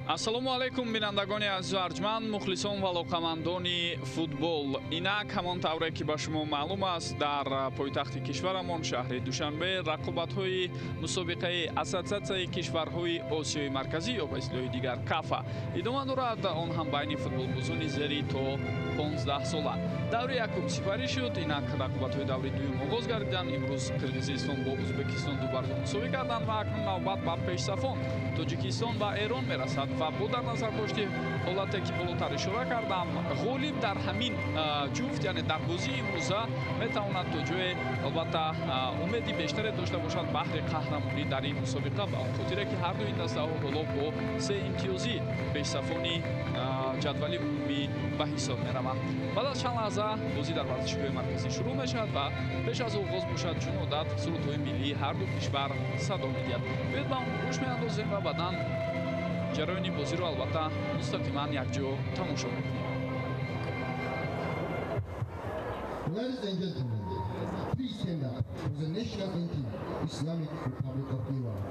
ассалому алайкум бинандагони азизу арҷманд, мухлисон ва алоқамандони футбол. Инак ҳамон тавре ки ба шумо маълум аст, дар пойтахти кишварамон шаҳри Душанбе рақобатҳои мусобиқаи Ассотсиатсияи кишварҳои Осиёи Марказӣ ё ба истлоҳи дигар КАФА идома дорад, он ҳам байни футболбозони зери то 15 сола. даври якум сифарӣ шуд. Инак рақобатҳои даври дуюм оғоз гардиданд. имрӯз Қирғизистон бо Узбекистон дубарга мусовӣ карданд ва акнун навбат ба пешсафон Тоҷикистон ва Эрон мерасад. ва бо дар назар дошти ҳолате ки болотар ишора кардам, ғолиб дар ҳамин ҷуфт, яъне дар бозии имрӯза метавонад то ҷое албатта умеди бештаре дошта бошад баҳри қаҳрамонӣ дар ин мусобиқа, ба он хотире ки ҳар ду ин дастаҳо ҳоло бо се имтиёзӣ пешсафони ҷадвали умумӣ ба ҳисоб мераванд. баъд аз чанд лаҳза бозӣ дар варзишгоҳи марказӣ шурӯъ мешавад ва пеш аз оғоз бошад чун одат сурудҳои миллии ҳар ду кишвар садо медиҳад. биёед ба он гӯш меандозем ва баъдан ҷараёни бозиро албатта мустақиман якҷо тамошо мекунем. Ladies and gentlemen, please stand up for the national anthem, Islamic Republic of Iran.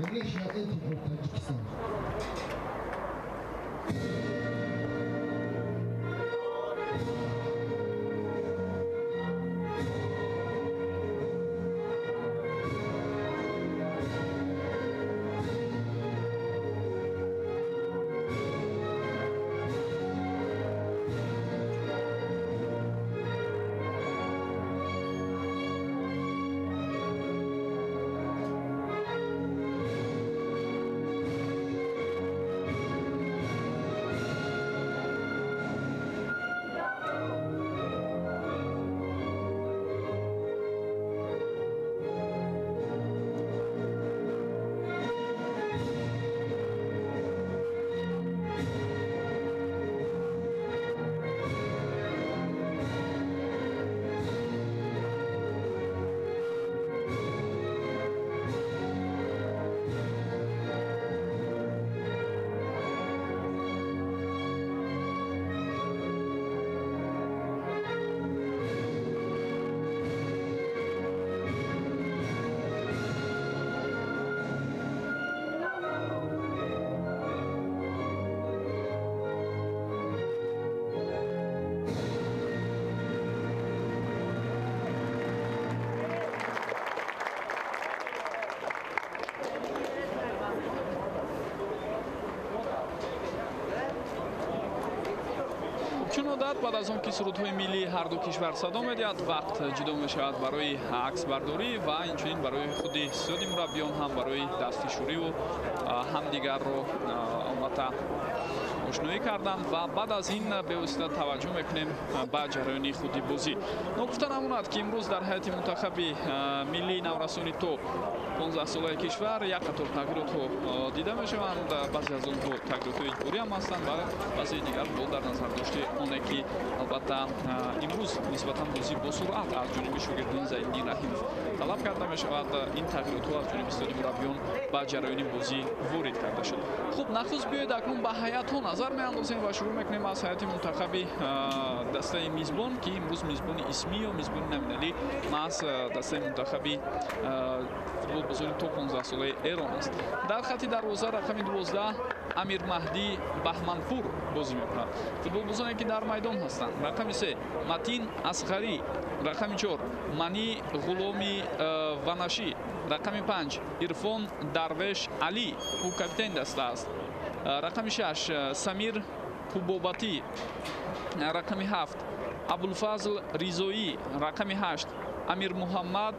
The national anthem of Tajikistan. чун одат баъд аз он ки сурудҳои миллии ҳар ду кишвар садо медиҳад, вақт ҷудо мешавад барои аксбардорӣ ва инчунин барои худи сиёди мураббиён ҳам барои дастфишуриву ҳамдигарро албатта ошноӣ карданд ва баъд аз ин бевосита таваҷҷӯҳ мекунем ба ҷараёни худи бозӣ. ногуфта намонад ки имрӯз дар ҳайати мунтахаби миллии наврасони то 15 солаи кишвар як қатор тағйиротҳо дида мешаванд. баъзе аз онҳо тағйиротҳои иҷборӣ ҳам ҳастанд ва баъзеи дигар бо дар назар дошти оне ки албатта имрӯз нисбатан бозӣ бо суръат аз ҷониби шогирдони Зайниддин Раҳимов талаб карда мешавад. ин тағйиротҳо аз ҷониби сиёди мураббиён ба ҷараёни бозӣ ворид карда шуд. хуб, нахуст биёед акнун ба ҳайатҳо назар меандозем ва шурӯъ мекунем аз ҳайати мунтахаби дастаи мизбон ки имрӯз мизбони исмӣ ё мизбони номиналӣ маҳз дастаи мунтахаби футболбозони то 15 солаи Эрон аст. дар хати дарвоза рақами 12 Амир Маҳдӣ Баҳманпур бозӣ мекунад. футболбозоне ки дар майдон ҳастанд: рақами 3 Матин Асғарӣ, рақами 4 Мани Ғуломи Ванашӣ, рақами 5 Ирфон Дарвеш Алӣ, ӯ капитани даста аст. рақами 6 Самир Хубобатӣ, рақами 7 Абулфазл Ризоӣ, рақами 8 Амир Муҳаммад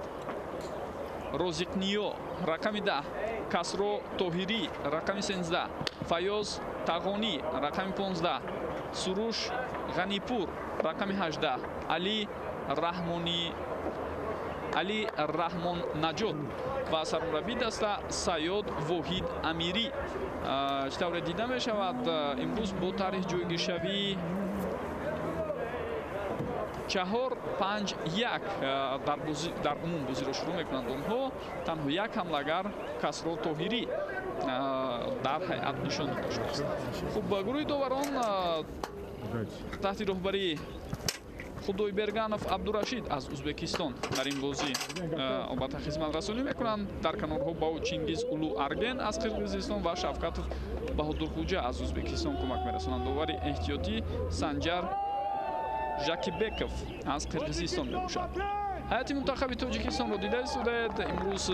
Розиқниё, рақами 10 Касро Тоҳирӣ, рақами 13 Фаёз Тағонӣ, рақами 15 Суруш Ғанипур, рақами 18 Али Раҳмоннаҷод ва сармураббии даста Саёд Воҳид Амирӣ. Чӣ тавре дида мешавад, имрӯз бо тарҳи ҷойгиршавӣ 4-5-1 дар умум бозиро шурӯъ мекунанд онҳо. Танҳо як ҳамлагар Касро Тоҳирӣ дар ҳайат нишон дода шудааст. Хуб, гурӯҳи доварон таҳти роҳбарии Худойберганов Абдурашид аз Узбекистон дар ин бозӣ албатта хизматрасонӣ мекунанд. Дар канорҳо ба Чингиз Улу Арген аз Қирғизистон ва Шавкатов Баҳодурхӯҷа аз Узбекистон кӯмак мерасонанд. Довари эҳтиётӣ Санҷар Жакибеков аз Қирғизистон мебошад. ҳайати мунтахаби Тоҷикистонро дида истодаед. Имрӯз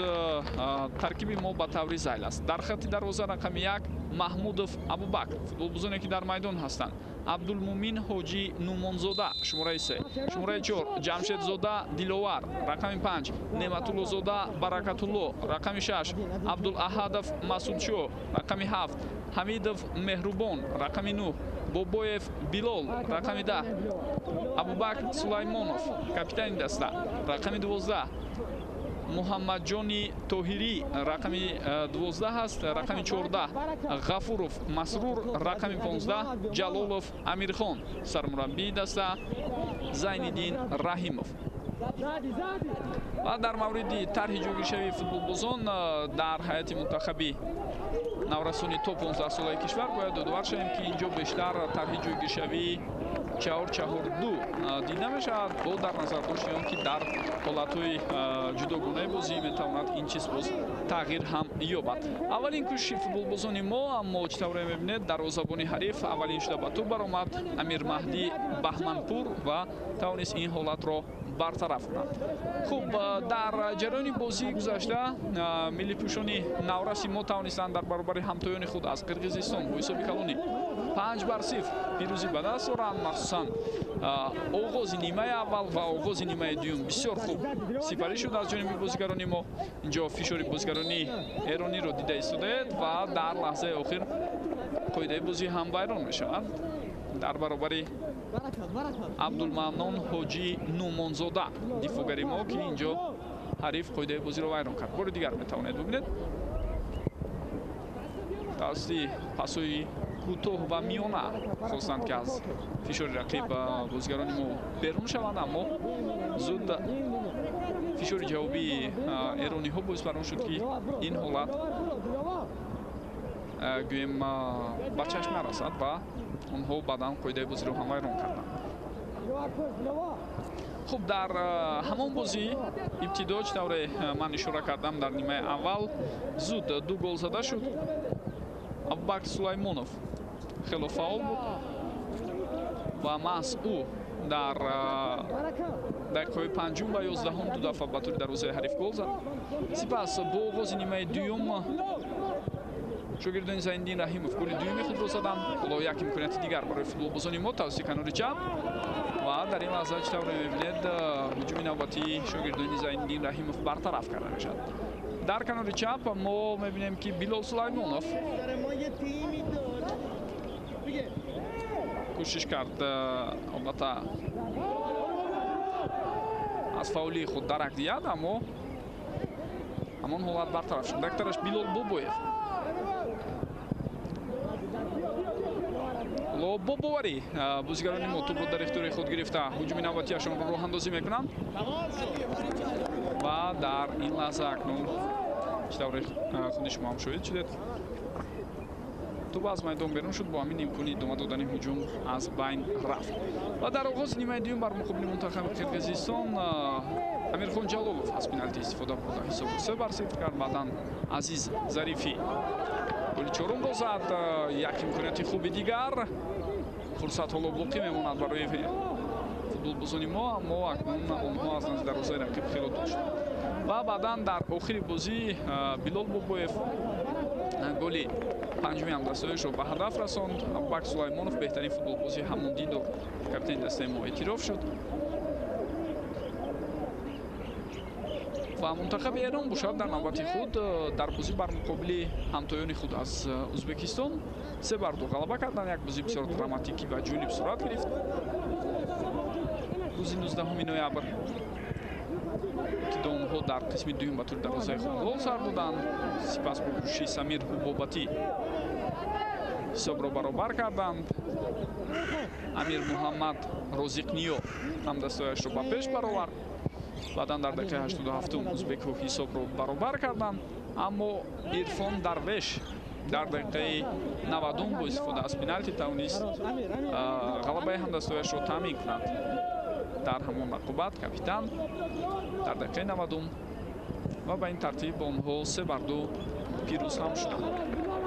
таркиби мо ба таври зайл аст. Дар хатти дарвоза рақами 1 Маҳмудов Абубакр, футболбозоне ки дар майдон ҳастанд. Абдулмумин Ҳоҷӣ Нумонзода, шумораи 3. Шумораи 4 Ҷамшедзода Диловар, рақами 5 Неъматуллозода Баракатулло, рақами 6 Абдулаҳадов Масудшо, рақами 7 Ҳамидов Меҳрубон, рақами 9 Бобоев Билол, рақами 10 Абубакр Сулаймонов, капитани даста, рақами 12 Муҳаммаҷони Тоҳирӣ, рақами 12 ҳаст. Рақами 14 Ғафуров Масрур, рақами 15 Ҷалолов Амирхон, сармураббии даста Зайниддин Раҳимов. ва дар мавриди тарҳи ҷойгиршавии футболбозон дар ҳайати мунтахаби наврасони то 15 солаи кишвар бояд ёдовар шавем ки инҷо бештар тарҳи ҷойгиршавии 4-4-2 дида мешавад, бо дар назар дошти он ки дар ҳолатҳои ҷудогонаи бозӣ метавонад ин чиз боз тағйир ҳам ёбад. Аввалин кӯшиши футболбозони мо, аммо чӣ тавре мебинед, дарвозабони ҳариф аввалин шуда ба тӯб баромад Амирмаҳдӣ Баҳманпур ва тавонист ин ҳолатро бартараф кунад. Хуб, дар ҷараёни бозии гузашта миллипӯшони навраси мо тавонистанд дар баробари ҳамтоёни худ аз Қирғизистон бо ҳисоби калонӣ 5-0 пирӯзӣ ба даст оранд. махсусан оғози нимаи аввал ва оғози нимаи дуюм бисёр хуб сифарӣ шуд аз ҷониби бозигарони мо. инҷо фишори бозигарони эрониро дида истодаед ва дар лаҳзаи охир қоидаи бозӣ ҳам вайрон мешавад дар баробари Абдулмамнун Ҳоҷӣ Нумонзода, дифогари мо ки инҷо ҳариф қоидаи бозиро вайрон кард. бори дигар метавонед бубинед тавассути пасҳои кӯтоҳ ва миёна хостанд ки аз фишори рақиб бозигарони мо берун шаванд, аммо зуд фишори ҷавобии эрониҳо боис бар он шуд ки ин ҳолат гӯем ба чашм нарасад ва онҳо баъдан қоидаи бозиро ҳам вайрон карданд. хуб, дар ҳамон бозӣ ибтидо чӣ тавре ман ишора кардам дар нимаи аввал зуд 2 гол зада шуд. Абубакр Сулаймонов хело фаъол буд ва маҳз ӯ дар дақиқаҳои 5 ва 11 ду дафъа ба тӯри дарвозаи ҳариф гол зад. сипас бо оғози нимаи дуюм шогирдони Зайниддин Раҳимов голи дуюми худро заданд. ҳоло як имконияти дигар барои футболбозони мо тавассути канори чап ва дар ин лаҳза чӣ тавре мебинед ҳуҷуми навбатии шогирдони Зайниддин Раҳимов бартараф карда мешавад. дар канори чап мо мебинем ки Билол Сулаймонов кӯшиш кард албатта аз фаъолии худ дарак диҳад, аммо ҳамон ҳолат бартараф шуд. дактараш Билол Бобоев бобоварӣ бозигарони мо тӯбро дар ихтиёри худ гирифта ҳуҷуми навбатиашонро роҳандозӣ мекунанд ва дар ин лаҳза акнун чӣ тавре худи шумо ҳам шоҳид шудед, тӯб аз майдон берун шуд, бо ҳамин имкони идома додани ҳуҷум аз байн рафт. ва дар оғози нимаи дуюм бар муқобили мунтахаби Қирғизистон Амирхон Ҷалолов аз пеналти истифода бурда ҳисобро 3-0 кард. баъдан Азиз Зарифӣ голи чорумро зад. як имконияти хуби дигар, фурсат ҳоло боқӣ мемонад барои футболбозони мо, аммо акнун онҳо аз назди дарвозаи рақиб хело дошт. ва баъдан дар охири бозӣ Билол Бобоев голи панҷуми ҳамдастиҳояшро ба ҳадаф расонд. Абубакр Сулаймонов беҳтарин футболбози ҳамон дидор капитани дастаи мо эътироф шуд. ва мунтахаби Эрон бошад дар навбати худ дар бозӣ бар муқобили ҳамтоёни худ аз Узбекистон 3-2 ғалаба карданд. Як бозии бисёр драматикӣ ва ҷолиб сурат гирифт рӯзи 19 ноябр ки онҳо дар қисми дуюм ба тури дарвозаи худ гол сар доданд. Сипас бо кӯшиши Самир Ҳубобатӣ ҳисобро баробар карданд. Амир Муҳаммад Розиқниё ҳамдастиҳояшро ба пеш баровард. баъдан дар дақиқаи 87 узбекҳо ҳисобро баробар карданд. аммо Ирфон Дарвеш дар дақиқаи 90 бо истифода аз пеналти тавонист ғалабаи ҳамдастиҳояшро таъмин кунад. дар ҳамон рақобат капитан дар дақиқаи 90 ва ба ин тартиб онҳо 3-2 пирӯз ҳам шуданд.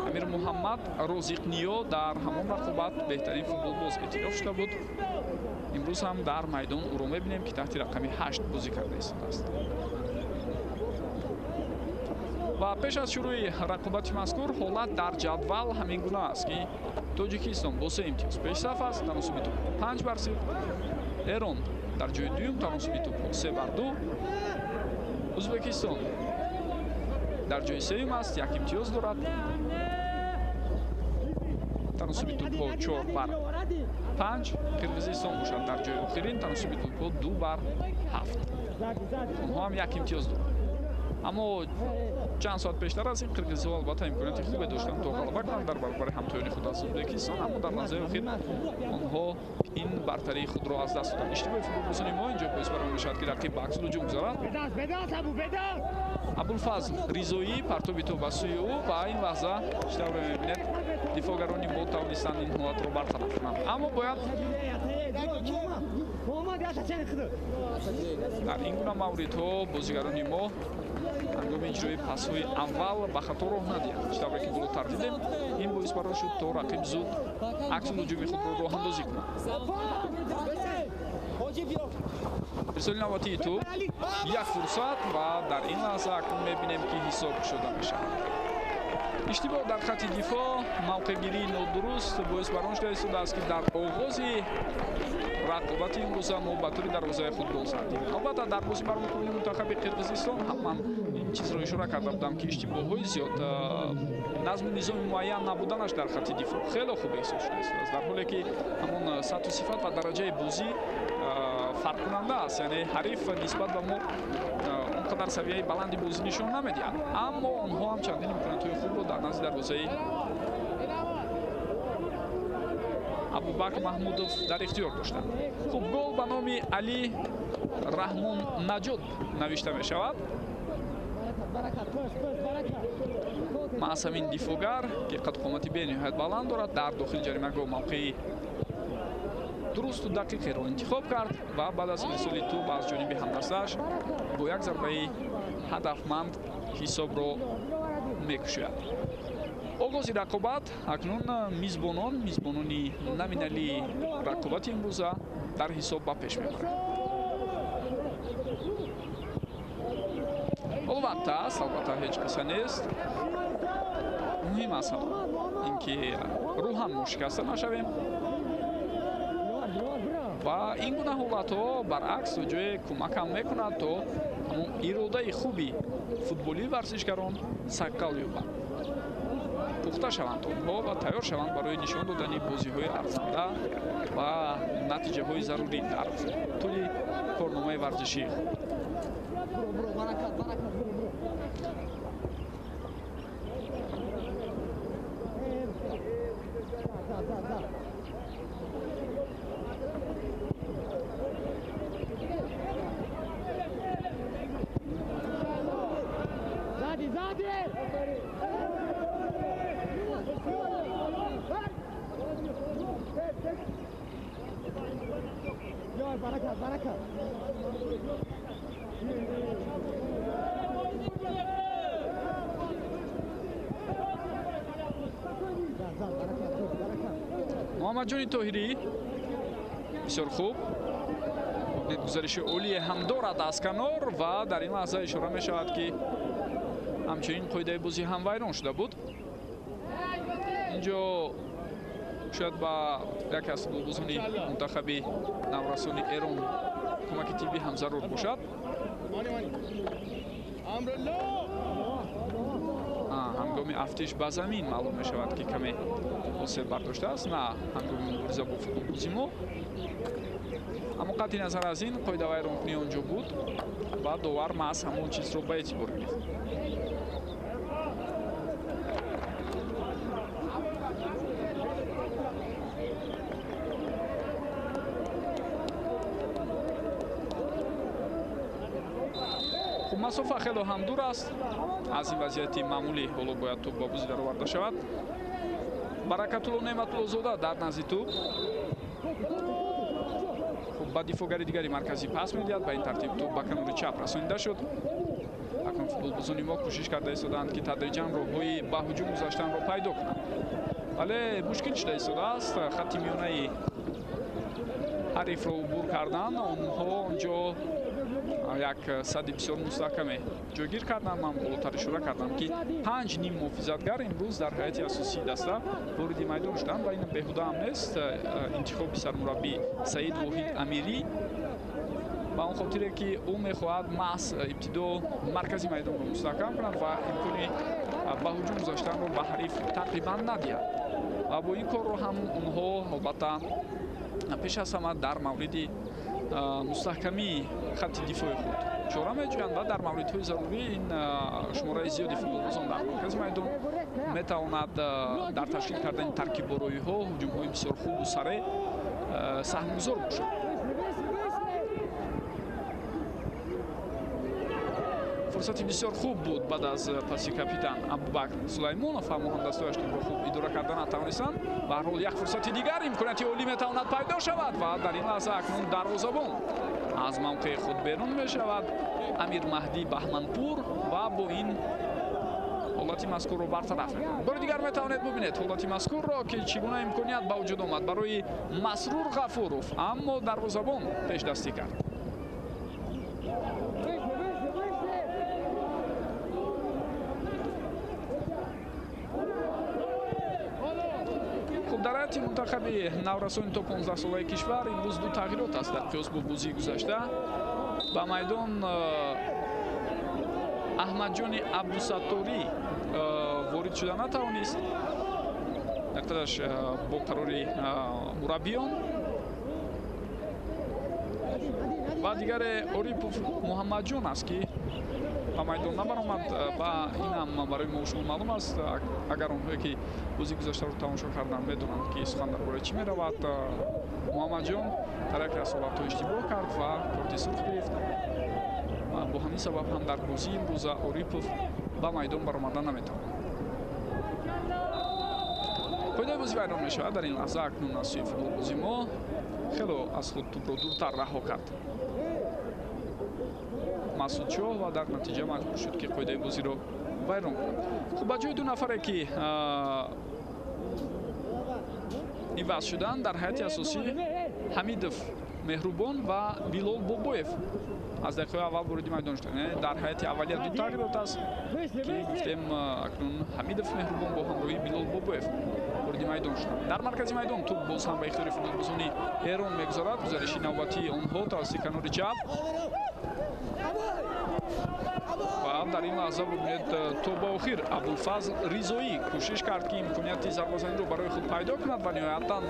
Амир Муҳаммад Розиқниё дар ҳамон рақобат беҳтарин футболбоз эътироф шуда буд. имрӯз ҳам дар майдон ӯро мебинем ки таҳти рақами 8 бозӣ карда истодааст. ва пеш аз шурӯи рақобати мазкур ҳолат дар ҷадвал ҳамин гуна аст ки Тоҷикистон бо 3 имтиёз пешсаф аст, таносуби тӯб 5-0. Эрон дар ҷои дуюм таносуби тӯбҳо 3-2. Узбекистон дар ҷои сеюм аст, 1 имтиёз дорад. таносуби тӯбҳо 4-5. Қирғизистон бошад дар ҷои охирин, таносуби тӯбҳо 2-7. онҳо ҳам 1 имтиёз дорад. аммо чанд соат пештар аз ин қирғизҳо албатта имконияти хубе доштанд то ғалаба кунанд дар баробари ҳамтоёни худ аз Узбекистон, аммо дар лаҳзаи охир онҳо ин бартарии худро аз даст доданд. иштибоҳи футболбозони мо инҷо боис барои мешавад ки рақиб ба аксу ҳуҷум гузарад. Абулфазл Ризоӣ партоби тӯб аз сӯи ӯ ва ин лаҳза иштабро мебинед дифоъгарони мо тавонистанд ин ҳолатро бартараф кунанд. аммо бояд дар ин гуна мавридҳо бозигарони мо ҳангоми иҷрои пасҳои аввал ба хато роҳ надиҳанд. иштабре ки болотар дидем, ин боис барои шуд то рақиб зуд аксу ҳуҷуми худро роҳандозӣ кунад. ирсоли навбатии тӯб, як фурсат ва дар ин лаҳза акнун мебинем ки ҳисоб шуда мешавад. иштибоҳ дар хатти дифоъ, мавқеъгирии нодуруст боис бар он шуда истодааст ки дар оғози рақобати имрӯза мо ба тури дарвозаи худ гол зардем. албатта дар бозӣ бар муқобили мунтахаби Қирғизистон ҳам ман ин чизро ишора карда будам ки иштибоҳҳои зиёд назму низоми муайян набуданаш дар хатти дифоъ хеле хуб эҳсос шуда истодааст, дар ҳоле ки ҳамон сатҳу сифат ва дараҷаи бозӣ фарқкунанда аст. яъне ҳариф нисбат ба мо он қадар савияи баланди бозӣ нишон намедиҳанд, аммо онҳо ҳам чандин имкониятҳои хубро дар назди дарвозаи Абубакр Маҳмудов дар ихтиёр доштанд. хуб, гол ба номи Али Раҳмон Наҷод навишта мешавад. маъсамин дифоъгар ки қад-қомати бениҳоят баланд дорад, дар дохили ҷаримагоҳ мавқеи дурусту дақиқеро интихоб кард ва баъд аз ирсоли тӯб аз ҷониби ҳамдастааш бо як зарбаи ҳадафманд ҳисобро мекушояд. оғози рақобат акнун мизбонони номиналии рақобати имрӯза дар ҳисоб ба пеш мебаранд. ҳоло вақт аст, албатта ҳеҷ қиса нест. муҳим аст ин ки рӯҳан мо шикаста нашавем ва ин гуна ҳолатҳо баръакс то ҷое кӯмакам мекунад то ҳамон иродаи хуби футболии варзишгарон саққал ёбад, пухта шаванд онҳо ва тайёр шаванд барои нишон додани бозиҳои арзанда ва натиҷаҳои зарурӣ дар тӯли корномаи варзишии худ. муҳаммадҷони тоҳирӣ бисёр хуб, гузариши олие ҳам дорад аз канор ва дар ин лаҳза ишора мешавад ки ҳамчунин қоидаи бозӣ ҳам вайрон шуда буд. онҷо шояд ба яке аз футболбозони мунтахаби наврасони Эрон кӯмаки тиббӣ ҳам зарур бошад. ҳангоми афтиш ба замин маълум мешавад ки каме осеб бардоштааст, на ҳангоми мубориза бо футболбози мо. аммо қатъи назар аз ин қоидаваи роҳкунӣ онҷо буд ва довар маҳз ҳамон чизро ба эътибор гирифт. масофа хело ҳам дур аст аз ин вазъияти маъмулӣ. ҳоло бояд тӯб ба бузида роварда шавад. Баракатулло Неъматуллозода дар назди тӯб. ба дифоъгари дигари марказӣ пас медиҳад. Ба ин тартиб тӯб ба канори чап расонида шуд. акнун футболбозони мо кӯшиш карда истодаанд ки тадриҷан роҳҳои ба ҳуҷум гузаштанро пайдо кунанд, вале мушкил шуда истодааст. хатти миёнаи ҳарифро убур кардан, онҳо онҷо як садди бисёр мустаҳкаме ҷойгир карданд. ман болотар ишора кардам ки 5 ним муҳофизатгар имрӯз дар ҳайати асосии даста вориди майдон шуданд ва ин беҳуда ҳам нест. интихоби сармураббӣ Саид Воҳид Амирӣ ба он хотире ки ӯ мехоҳад маҳз ибтидо маркази майдонро мустаҳкам кунад ва имкони ба ҳуҷум гузаштанро ба ҳариф тақрибан надиҳад. ва бо ин корро ҳам онҳо албатта пеш аз ҳама дар мавриди мустаҳкамии хатти дифоъи худ чора меҷӯянд ва дар мавридҳои зарурӣ ин шумораи зиёди футболбозон дар маркази майдон метавонад дар ташкил кардани таркиббороиҳо, ҳуҷумҳои бисёр хубу саре саҳмгузор бошад. фурсати бисёр хуб буд баъд аз паси капитан Абубакр Сулаймонов. аммо ҳамдастояш тӯбро хуб идора карда натавонистанд. ба ҳар ҳол як фурсати дигар, имконияти олӣ метавонад пайдо шавад ва дар ин лаҳза акнун дарвозабон аз мавқеи худ берун мешавад. Амир Маҳдӣ Баҳманпур ва бо ин ҳолати мазкурро бартараф мекунад. бори дигар метавонед бубинед ҳолати мазкурро ки чӣ гуна имконият ба вуҷуд омад барои Масрур Ғафуров, аммо дарвозабон пешдастӣ кард. дар ҳайати мунтахаби наврасони то 15-солаи кишвар имрӯз ду тағйирот аст дар қиёс бо бозии гузашта. ба майдон Аҳмадҷони Абдусатторӣ ворид шуда натавонист. нақтадаш бо қарори мураббиён ва дигаре Орипов Муҳаммадҷон аст ки ба майдон набаромад. ба инам барои мо шумо маълум аст, агар онҳое ки бозии гузаштаро тамошо карданд медонанд ки сухан дар бораи чӣ меравад. Муҳаммадҷон дар яке аз ҳолатҳо иштибоҳ кард ва корти сурх гирифт. бо ҳамин сабаб ҳам дар бозии имрӯза Орипов ба майдон баромада наметавонад. қоидаи бозӣ вайрон мешавад. дар ин лаҳза акнун аз сӯи футболбози мо хело аз худ тӯбро дуртар раҳо кард Масуд Шоҳ ва дар натиҷа маҷбур шуд ки қоидаи бозиро вайрон кунад. хуб ба ҷои ду нафаре ки иваз шуданд дар ҳайати асосӣ Ҳамидов Меҳрубон ва Билол Бобоев аз дақиқаи аввал вориди майдон шуданд. дар ҳайати аввалия ду тағйирот аст ки гуфтем акнун Ҳамидов Меҳрубон бо ҳамроҳи Билол Бобоев вориди майдон шуданд. дар маркази майдон тӯб боз ҳам ба ихтиёри футболбозони Эрон мегузарад. гузариши навбатии онҳо тавассути канори чап ва дар ин лаҳза бубинед то ба охир Абулфазл Ризоӣ кӯшиш кард ки имконияти зарбазаниро барои худ пайдо кунад ва ниҳоятан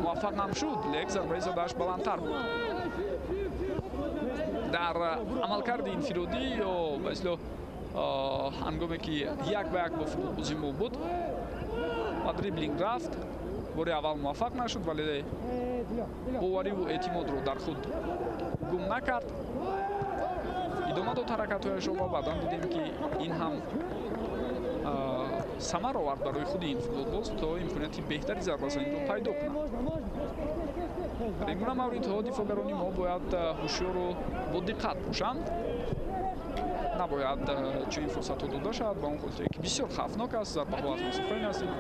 муваффақ ҳам шуд. лек зарбаи задааш баландтар буд. дар амалкарди инфиродӣ ё ба ислоҳ ҳангоме ки як ба як бо футболбози мо буд ва дриблинг рафт, бори аввал муваффақ нашуд, вале бовариву эътимодро дар худ гум накард. идома дод ҳаракатҳояшро ва баъдан дидем ки ин ҳам самар овард барои худи ин футболбоз то имконияти беҳтари зарбазаниро пайдо кунад. дар ин гуна мавридҳо дифоъгарони мо бояд ҳушёру бо диққат бошанд. набояд чунин фурсатҳо дода шавад ба он хотире ки бисёр хавфнок аст. зарбаҳо аз масофаи наздик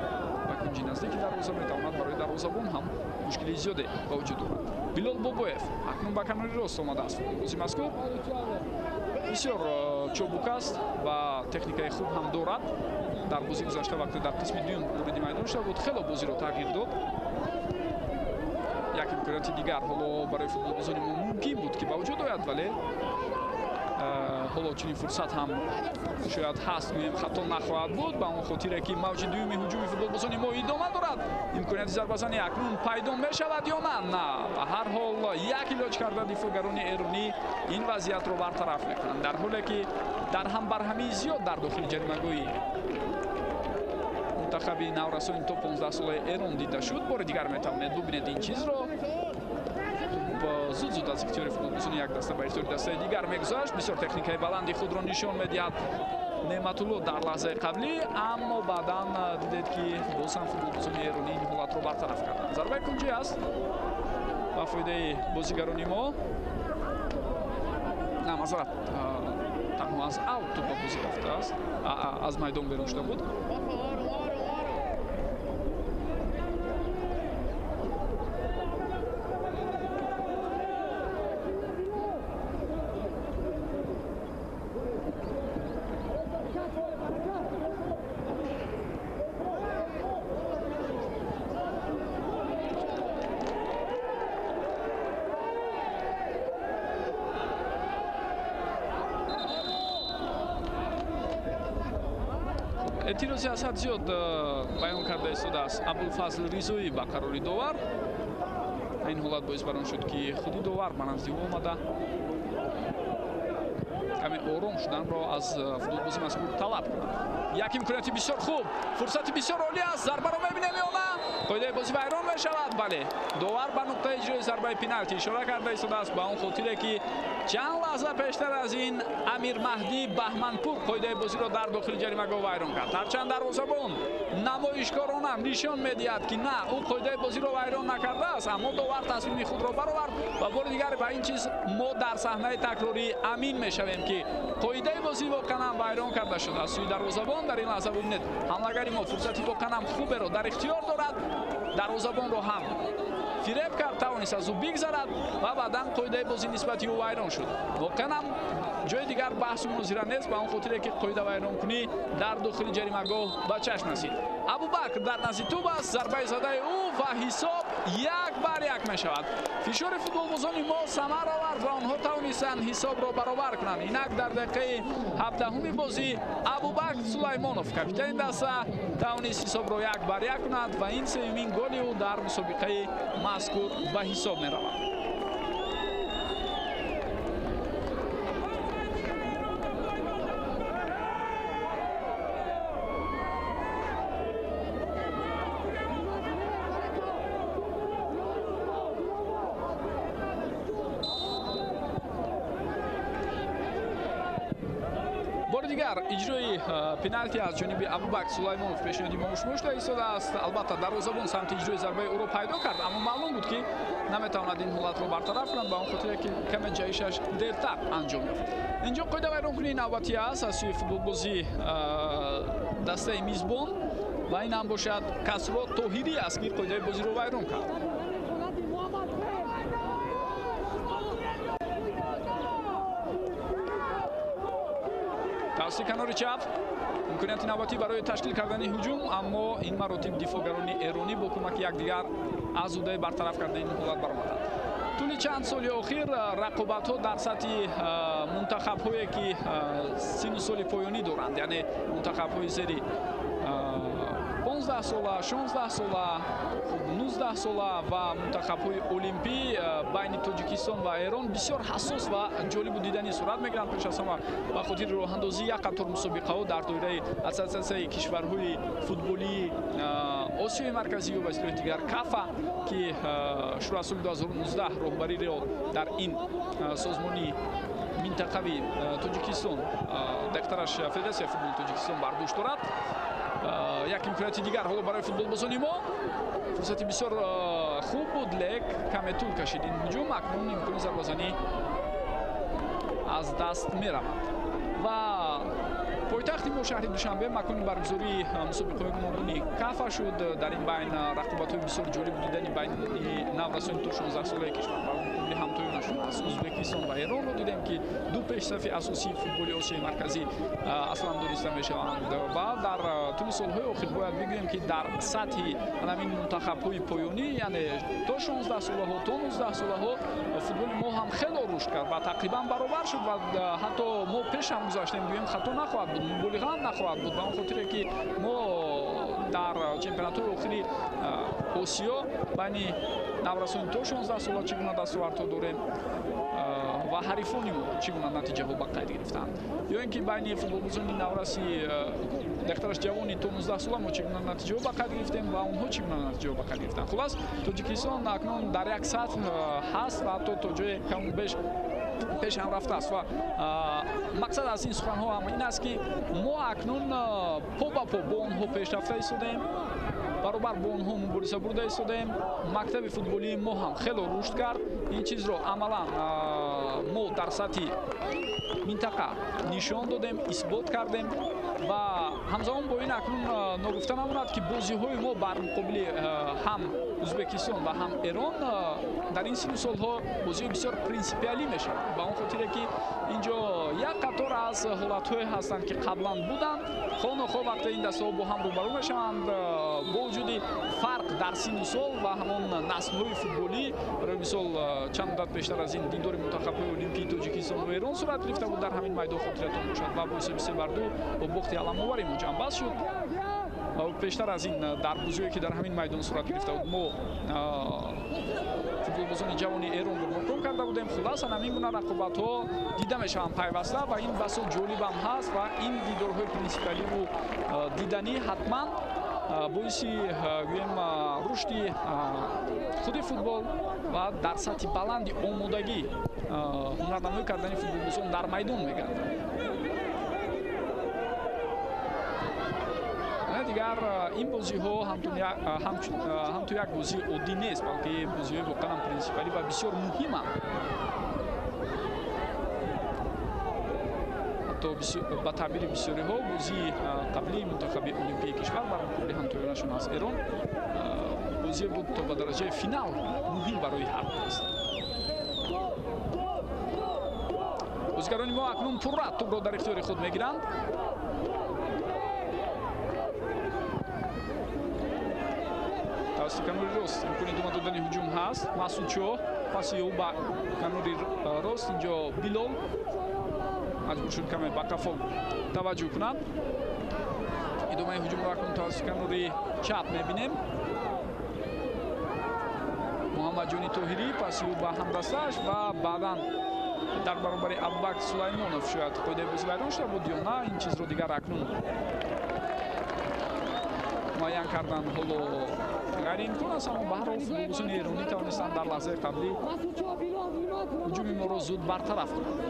ва кунҷи наздики дарвоза метавонад барои дарвозабон ҳам мушкили зиёде ба вуҷуд орад. Билол Бобоев акнун ба канори рост омадааст. футболбози мазкур бисёр чобук аст ва техникаи хуб ҳам дорад. дар бозии гузашта вақте дар қисми дуюм вориди майдон шуда буд, хело бозиро тағйир дод. як имконияти дигар ҳоло барои футболбозони мо мумкин буд ки ба вуҷуд ояд, вале ҳоло чунин фурсат ҳам шояд ҳаст, гӯем хато нахоҳад буд. Ба он хотире ки мавҷи дуюми ҳуҷуми футболбозони мо идома дорад. Имконияти зарбазанӣ акнун пайдо мешавад ё на? На. Ба ҳар ҳол як илоҷ карда дифоъгарони эронӣ ин вазъиятро бартараф мекунанд, дар ҳоле ки дар ҳамбарҳамии зиёд дар дохили ҷаримагоҳи мунтахаби наврасони то 15 солаи Эрон дида шуд. Бори дигар метавонед бубинед ин чизро. зуд аз ихтиёри футболбозони як даста ба ихтиёри дастаи дигар мегузашт. Бисёр техникаи баланди худро нишон медиҳад Неъматулло дар лаҳзаи қаблӣ, аммо баъдан дидед ки боз ҳам футболбозони эронӣ ин ҳолатро бартараф карданд. Зарбаи кунҷӣ аст ба фоидаи бозигарони мо. Мазорат, танҳо аз аут тӯб ба бозӣ рафтааст, аз майдон берун шуда буд. اعتراضی از حد زیاد بیان کرده است ابوالفضل ریزویی با قراری داور. این حالت باعث بران شد که خودی داور به نزدیک آمده کمی آرام شدن را از فوتبالبازی مذکور طلب کنند. یک امکانیت بسیار خوب، فرصت بسیار عالی است. ضربه را می‌بینیم یا نه؟ قاعده بازی ویران می‌شود. بله، داور به نقطه اجرای ضربه پنالتی اشاره کرده است به اون خاطره که چند لحظه پیشتر از این امیر مهدی بهمنپور قاعده بازی را در داخل جریمه‌گاه ویران کرد. هرچند دروازه‌بان نمایشکارانه نشان می‌دهد که نه، او قاعده بازی را ویران نکرده است، اما داور تصمیم خود را برآورد و بار دیگر به این چیز ما در صحنه تکراری امین می‌شویم که قاعده بازی واقعا ویران کرده شده است. سوی دروازه‌بان در این لحظه ببینید حمله‌گری ما فرصتی واقعا خوب را در اختیار دارد، دروازه‌بان را هم فریب کرد، توانست از او بگذرد و بعدا قاعده بازی نسبتی او ویران شد. واقعا هم جای دیگر بحث و مناظره نیست، به اون خاطره که قاعده ویران کنی در داخل جریمه‌گاه به چشم رسید. ابوبکر در نزدیک توپ است، ضربه زده او و حساب 1-1 میشود. فشار فوتبالبازان ما ثمر آورد و آنها توانستند حساب را برابر کنند. اینک در دقیقه 17 بازی ابوبکر سلیمانوف کاپیتان دسته توانست حساب را 1-1 کند و این سومین گل او در مسابقه مذکور به حساب می رود. بار دیگر اجرای پنالتی از جانب ابوبکر سلیمانوف پیشنهادی مشمول ایستاده است. البته دروازه‌بان سمت اجرای ضربه او را پیدا کرد، اما معلوم بود که نمیتواند این حالت را برطرف کند، به اون خاطر که کم جایشش دیرتر انجام یافت. اینجا قاعده ویرانکنی نوبتی است از سوی فوتبالبازی دسته میزبان و این هم باشد کسرا طاهری است که قاعده بازی را ویران کرد. توسط کنار چپ امکانیت نوبتی برای تشکیل کردن هجوم، اما این مراتب دفاعگران ایرانی با کمک یکدیگر آزوده برطرف کردن این حالت برآمدند. طول چند سال اخیر رقابت‌ها در سطح منتخب‌هایی که سن سال پایانی دارند، یعنی منتخب‌های زیر 15 ساله، 16 ساله، 19 ساله و منتخب‌های المپی بین تاجیکستان و ایران بسیار حساس و جالب و دیدنی صورت می‌گیرند. پیش از همه به خاطر راه‌اندازی یک قطار مسابقه‌ها در دایره اساسیه کشورهای فوتبالی آسیای مرکزی و اصطلاح دیگر کافا که شروع سال 2019 راهبری را در این سازمانی منطقوی تاجیکستان دکترش فدراسیون فوتبال تاجیکستان برداشت دارد. یک امکانیت دیگر حالا برای فوتبالبازان ما فرصتی بسیار خوب بود، لیک کمی طول کشید این هجوم. اکنون امکان ضربه‌زنی از دست می‌رود و پایتخت ما شهر دوشنبه مکان برگزاری مسابقه گوناگونی کافا شد. در این بین رقابت‌های بسیار جالب دیدنی بین نورسان تا 16 ساله کشور қобили ҳамтоёнашон аз Узбекистон ва Эронро дидем ки ду пешсафи асосии футболи Осияи марказӣ аслан дониста мешаванд ва дар тӯли солҳои охир бояд бигӯем ки дар сатҳи ҳамин мунтахабҳои поёнӣ яъне то 16 солаҳо то 19 солаҳо футболи мо ҳам хело рушд кард ва тақрибан баробар шуд ва ҳатто мо пеш ҳам гузаштем гӯем хато нахоҳад буд муболиға ҳам нахоҳад буд ба он хотире ки мо дар чемпионатҳои охири Осиё байни наврасони то 16 сола чӣ гуна дастовардҳо дорем ва ҳарифони мо чӣ гуна натиҷаҳо ба қайд гирифтанд ё ин ки байни футболбозони навраси дехтараш ҷавони то 19 сола мо чӣ гуна натиҷаҳо ба қайд гирифтем ва онҳо чӣ гуна натиҷаҳо ба қайд гирифтанд. Хулас Тоҷикистон акнун дар як сатҳ ҳаст ва ҳатто то ҷое каму беш пеш ҳам рафтааст ва мақсад аз ин суханҳо ҳам ин аст ки мо акнун по ба по бо онҳо пешрафта истодем, баробар бо онҳо мубориза бурда истодем. Мактаби футболии мо ҳам хело рушд кард. Ин чизро амалан мо дар сатҳи минтақа нишон додем, исбот кардем ва ҳамзамон бо ин акнун ногуфта намонад ки бозиҳои мо бар муқобили ҳам Узбекистон ва ҳам Эрон дар ин сину солҳо бозиҳои бисёр принсипиалӣ мешавад. Ба он хотире ки инҷо як қатор аз ҳолатҳое ҳастанд ки қаблан буданд. хонохо вақте ин дастаҳо бо ҳам рӯбарӯ мешаванд бо вуҷуди фарқ дар сину сол ва ҳамон наслҳои футболӣ. барои мисол чанд муддат пештар аз ин диндори мунтахабҳои олимпии Тоҷикистон ва Эрон сурат гирифта буд дар ҳамин майдон хотиратон бошад ва бо ҳисоби 3-2 бо бохти аламовари мо ҷамъбаст шуд. пештар аз ин дар бозиҳое ки дар ҳамин майдон сурат гирифта буд мо футболбозони ҷавони Эронро ноком карда будем. Хулас ҳамин гуна рақобатҳо дида мешаванд пайваста ва ин басо ҷолибам ҳаст ва ин дидорҳои принсипиаливу диданӣ ҳатман боиси гӯем рушди худи футбол ва дар сатҳи баланди омодагӣ ҳунарнамоӣ кардани футболбозон дар майдон мегардад. дигар ин бозиҳо ҳамчун як бозии оддӣ нест, балки бозиҳои воқеан принсипалӣ ва бисёр муҳиманд. ҳатто ба таъбири бисёриҳо бозии қаблии мунтахаби олимпии кишвар бар муқобили ҳамтоёнашон аз Эрон бозие буд то ба дараҷаи финал муҳим барои ҳар аст. бозигарони мо акнун пурра тӯбро дар ихтиёри худ мегиранд. Канури рост имкони дума додани ҳуҷум ҳаст. Масуд Чоҳ паси ӯ ба канури рост. Инҷо Билол маҷбур шуд каме ба қафо таваҷҷӯҳ кунад. идомаи ҳуҷумро акнун тавассути канури чап мебинем. Муҳаммадҷони Тоҳирӣ паси ӯ ба ҳамдастааш ва баъдан дар баробари Абубакр Сулаймонов шояд қоидаи бозӣ вайрон шуда буд ё на, ин чизро дигар акнун муайян кардан ҳоло гайриимкон аст, аммо ба ҳар ҳол футболбозони эронӣ тавонистанд дар лаҳзаи қаблӣ ҳуҷуми моро зуд бартараф кунанд.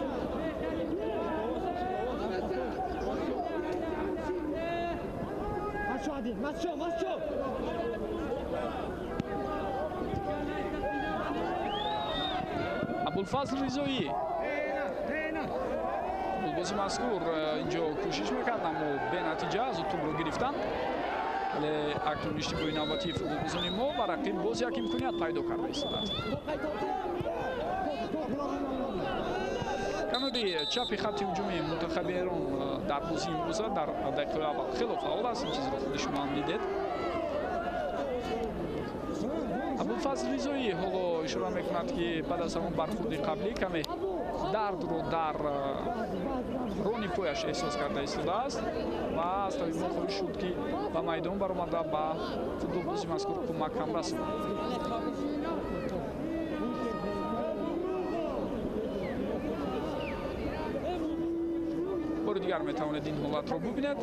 Абулфазл Ризоӣ футболбози мазкур инҷо кӯшиш мекард, аммо бенатиҷа зуд тӯбро гирифтан. вале акнун иштибоҳи навбатии футболбозони мо ва рақиб боз як имконият пайдо карда истодааст. канури чапи хатти ҳуҷуми мунтахаби Эрон дар бозии имрӯза дар дақиқаҳои аввал хело фаъол аст. ин чизро худи шумо ҳам дидед. Абулфазл Ризоӣ ҳоло ишора мекунад ки баъд аз ҳамон бархурди қаблӣ каме дардро дар рони пояш эҳсос карда истодааст ва аз табибон хоҳиш шуд ки ба майдон баромада ба футболбози мазкур кӯмакам расонад. бори дигар метавонед ин ҳолатро бубинед.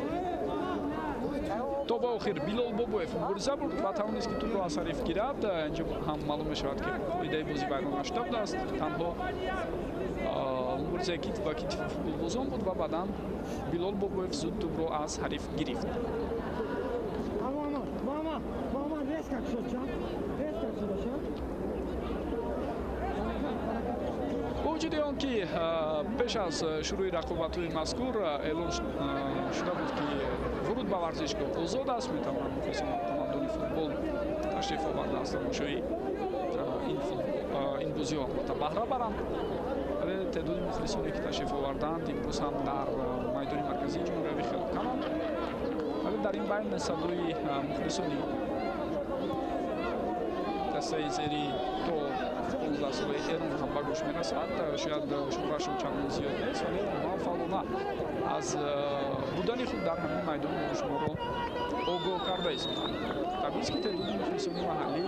то ба охир Билол Бобоев мубориза бурд ва тавонист ки тӯбро аз ҳариф гирад. инҷо ҳам маълум мешавад ки қоидаи бозӣ вайрон нашуда будааст. танҳо муборизаи китф ба китфи футболбозон буд ва баъдан Билол Бобоев зуд тӯбро аз ҳариф гирифт. бо вуҷуди он ки пеш аз шурӯи рақобатҳои мазкур эълон шуда буд ки вуруд ба варзишгоҳ озод аст, метавонанд мухлисони командони футбол ташриф оварда аз тамошои ин бозиҳо албатта баҳра баранд. вале теъдоди мухлисоне ки ташриф оварданд имрӯз ҳам дар майдони марказии ҷумҳуриявӣ хеле каманд. вале дар ин байн садои мухлисони дастаи зери то 15 солаи эрон ҳам ба гӯш мерасад. шояд шуморашон чандон зиёд нест, вале муаффақона аз будани худ дар ҳамин майдон шуморо огоҳ карда истоданд. табиист ки теъдоди мухлисони маҳаллӣ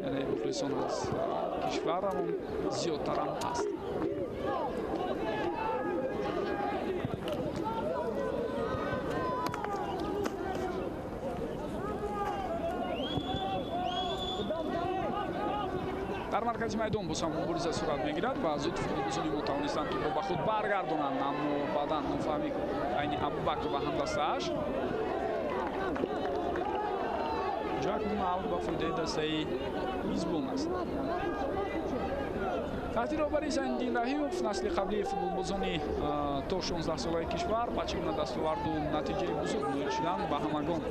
яъне мухлисон аз кишварамон зиёдтарам ҳаст. дар маркази майдон боз ҳам мубориза сурат мегирад ва зуд футболбозони мо тавонистанд тӯбро ба худ баргардонанд, аммо баъдан нофаҳмӣ байни Абубакр ва ҳамдастааш. ҷак маҳал ба фоидаи дастаи мизбон аст. таҳти роҳбари Зайниддин Раҳимов насли қаблии футболбозони то 16 солаи кишвар ба чӣ гуна дастоварду натиҷаи бузург ноил шуданд ба ҳамагон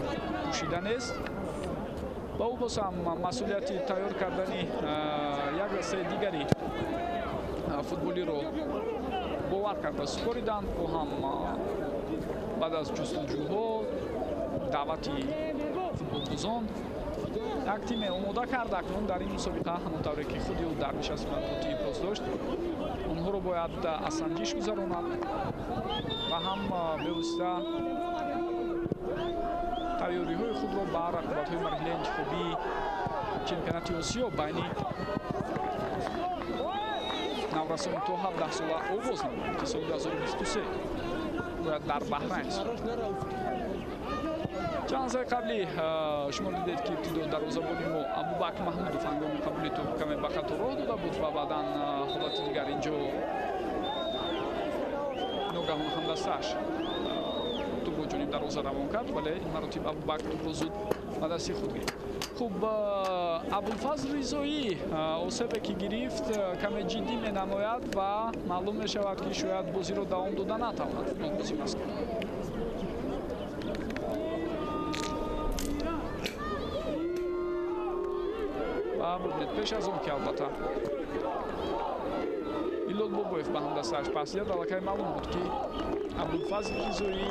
пӯшида нест. ба ӯ боз ҳам масъулияти тайёр кардани як дастаи дигари футболиро бовар карда супориданд. ӯ ҳам баъд аз ҷустуҷӯҳо даъвати футболбозон як тиме омода кард. акнун дар ин мусобиқа ҳамонтавре ки худи ӯ дар нишасти матбуотӣ иброз дошт, онҳоро бояд аз санҷиш гузаронад ва ҳам бевосита тайёриҳои худро ба рақобатҳои марҳилаи интихобии чемпионати осиё байни наврасони то 17 сола оғоз намояд ки соли 2023 бояд дар Баҳрайн сурат. чанд лаҳзаи қабли шумо дидед ки ибтидо дарвозабони мо Абубакр Маҳмудов ҳангоми қабули тӯб каме ба хато роҳ дода буд ва баъдан ҳолати дигар инҷо ногаҳон ҳамдастааш тӯбро ҷониби дарвоза равон кард, вале ин маротиб Абубакр тӯбро зуд ба дасти худ гирифт. хуб Абулфазл Ризоӣ осебе ки гирифт каме ҷиддӣ менамояд ва маълум мешавад ки шояд бозиро давом дода натавонад футболбозӣ маскин. ва бубинед пеш аз он ки албатта Илол Бобоев ба ҳамдастааш пас диҳад, аллакай маълум буд ки Абулфазл Ризоӣ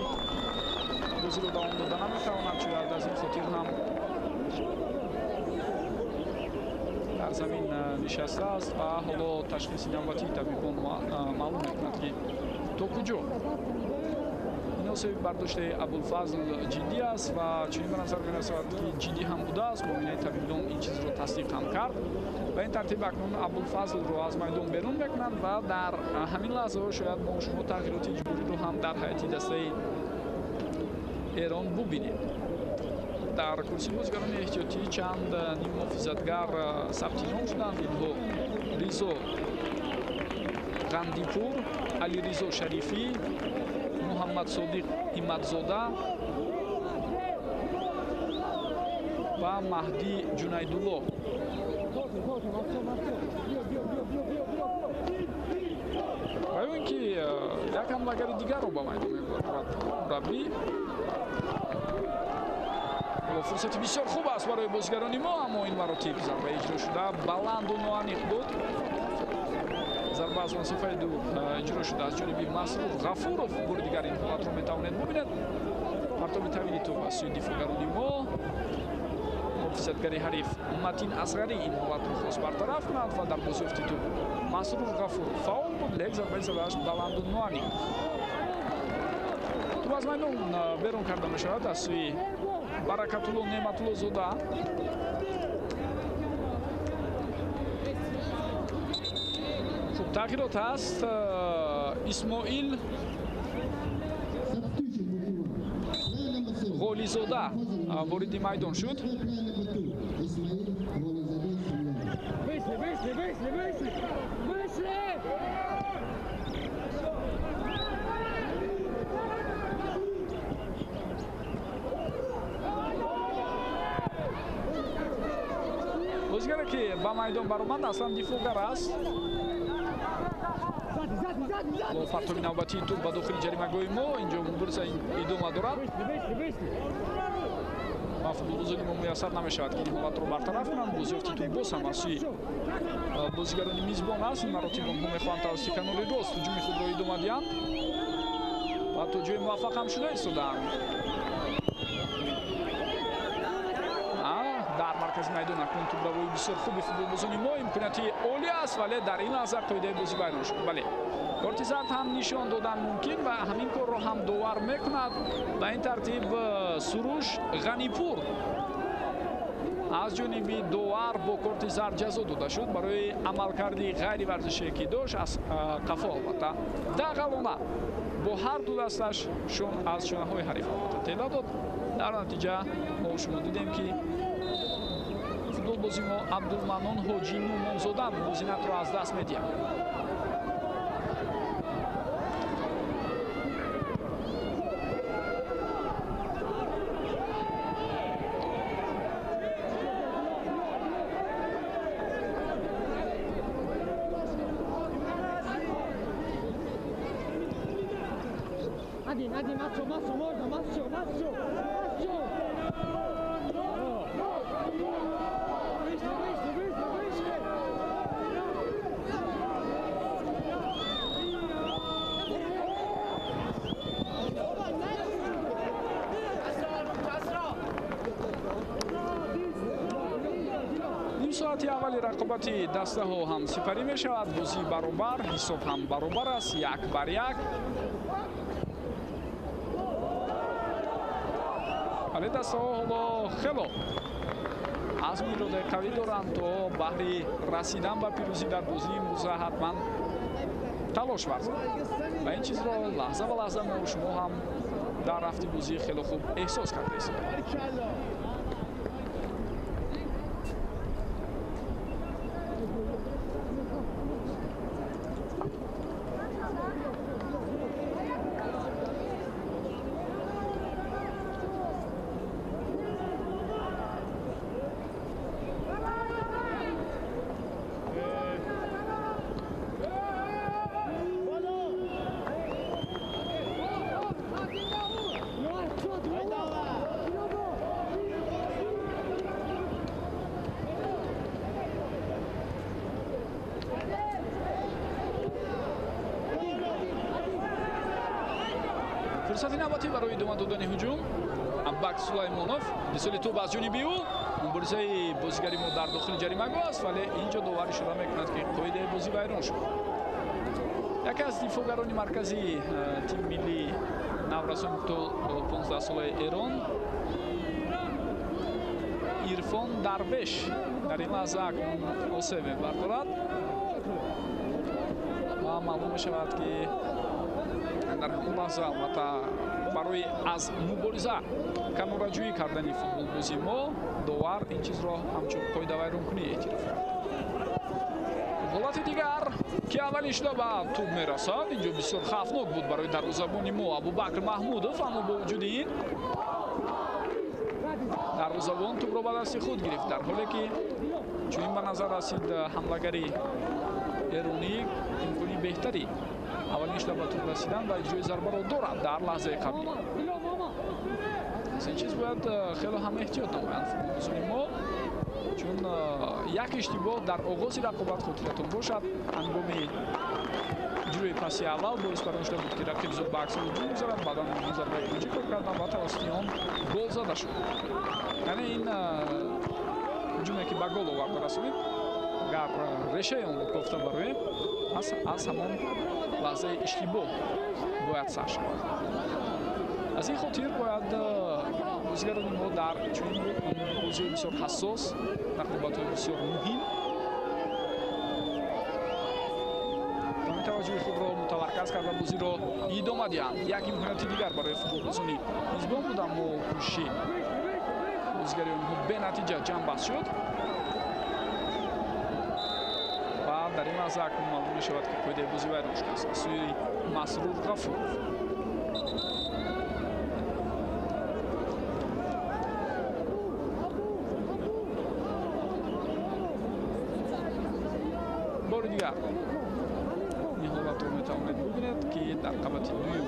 бозиро давом дода наметавонад. шояд аз ин хотир ҳам дар замин нишастааст ва ҳоло ташхиси навбатии табибон маълум мекунад ки то куҷо муносиби бардоштаи Абулфазл ҷиддӣ аст ва чунин ба назар мерасад ки ҷиддӣ ҳам будааст. муовинаи табибон ин чизро тасдиқ ҳам кард. ба ин тартиб акнун Абулфазлро аз майдон берун мекунанд ва дар ҳамин лаҳзаҳо шояд мо шумо тағйироти иҷбориро ҳам дар ҳайати дастаи эрон бубинем. дар курсии бозигарони эҳтиётӣ чанд ниммуҳофизатгар сабти ном шуданд. инҳо Ризо Ғандипур, Алиризо Шарифӣ, Муҳаммад Содиқ Ҳиматзода ва Маҳдӣ Ҷунайдулло. ва ё ин ки як ҳамлагари дигарро ба майдон мегузорад мураббӣ. фурсати бисёр хуб аст барои бозигарони мо, аммо ин маротиб зарба иҷро шуда баланду ноаниқ буд. зарба аз масофаи дур иҷро шуда аз ҷониби Масрур Ғафуров. бори дигар ин ҳолатро метавонед бубинед. партоби тавили тӯб аз сӯи дифоъгарони мо. муҳофизатгари ҳариф Матин Асғарӣ ин ҳолатро хост бартараф кунад ва дар бозёфти тӯб Масрур Ғафуров фаъол буд, лек зарбаи задааш баланду ноаниқ. тӯб аз майдон берун карда мешавад аз сӯи Баракатулло Неъматуллозода. хуб тағйирот аст. Исмоил Ғолизода вориди майдон шуд. бозигаре ки ба майдон баромад аслан дифоъгар аст. бо партоби навбатии тӯб ба дохили ҷаримагоҳи мо инҷо мубориза идома дорад. футболбозони мо муяссар намешавад ки ин ҳолатро бартараф кунанд. бозёфти тӯб боз ҳам аз сӯи бозигарони мизбон аст. маротибонҳо мехоҳанд тавассути канори рост ҳуҷуми худро идома диҳанд ва то ҷои муваффақ ҳам шуда истодаанд. дар маркази майдон акнун тӯбравои бисёр хуби футболбозони мо имконияти олӣ аст, вале дар ин лаҳза қоидаи бозӣ вайрон шуд. бале корти зард ҳам нишон додан мумкин ва ҳамин корро ҳам довар мекунад. ба ин тартиб суруш ғанипур аз ҷониби довар бо корти зард ҷазо дода шуд барои амалкарди ғайриварзишие ки дошт аз қафо албатта дағалона бо ҳар ду дасташ аз шонаҳои ҳариф албатта тела дод. дар натиҷа мо шумо дидем ки футболбози мо абдулманон ҳоҷӣ нумонзода мувозинатро аз даст медиҳад. соати аввали рақобати дастаҳо ҳам сипарӣ мешавад. бозӣ баробар, ҳисоб ҳам баробар аст, 1-1. вале дастаҳо ҳоло хело азму иродаи қавӣ доранд то баҳри расидан ба пирӯзӣ дар бозии имрӯза ҳатман талош варзанд ва ин чизро лаҳза ба лаҳза мо шумо ҳам дар рафти бозӣ хело хуб эҳсос кардаистед. фурсати навбатӣ барои идома додани ҳуҷум. Аббак Сулаймонов бисоли тӯб аз ҷониби ӯ муборизаи бозигари мо дар дохили ҷаримагоҳ аст, вале инҷо довар ишора мекунад ки қоидаи бозӣ вайрон шуд. яке аз дифогарони маркази тими миллии наврасони то 15 солаи Эрон Ирфон Дарвеш дар ин лаҳза акнун осеб мебардорад ва маълум мешавад ки дар ҳамон лаҳза албатта барои аз мубориза канораҷӯӣ кардани футболбози мо довар ин чизро ҳамчун қоидавайронкунӣ эътироф кард. ҳолати дигар ки аввалин шуда ба тӯб мерасад. инҷо бисёр хавфнок буд барои дарвозабони мо Абубакр Маҳмудов, аммо бо вуҷуди ин дарвозабон тӯбро ба дасти худ гирифт, дар ҳоле ки чунин ба назар расид ҳамлагари эронӣ имкони беҳтари аввалин шуда ба тӯб расидан ва иҷрои зарбаро дорад дар лаҳзаи қаблӣ. ин чиз бояд хело ҳам эҳтиёт намоянд футболбозони мо, чун як иштибоҳ дар оғози рақобат хотиратон бошад ҳангоми иҷрои паси аввал боис барон шуда буд ки рақиб зуд ба аксони ҷӯ гузарад, баъдан зарбаи хуҷӣ кор кардан ва тавассути он гол зада шуд. яъне ин ҳуҷуме ки ба гол оварда расонид, агар решаи онро кофта бароем аз ҳамон лаҳзаи иштибоҳ бояд сар шавад. аз ин хотир бояд бозигарони мо дар чунин бозиҳои бисёр ҳассос, рақобатҳои бисёр муҳим тамоми таваҷҷӯҳи худро мутамарказ карда бозиро идома диҳанд. як имконияти дигар барои футболбозони мизбон буд, аммо кӯшиши бозигари онҳо бенатиҷа ҷамъбаст шуд ва дар ин лаҳза акнун маълум мешавад ки қоидаи бозӣ вайрон шудааст аз сӯи Масрур Ғафуров. бори дигар ин ҳолатро метавонед бубинед ки дар қабати дуюм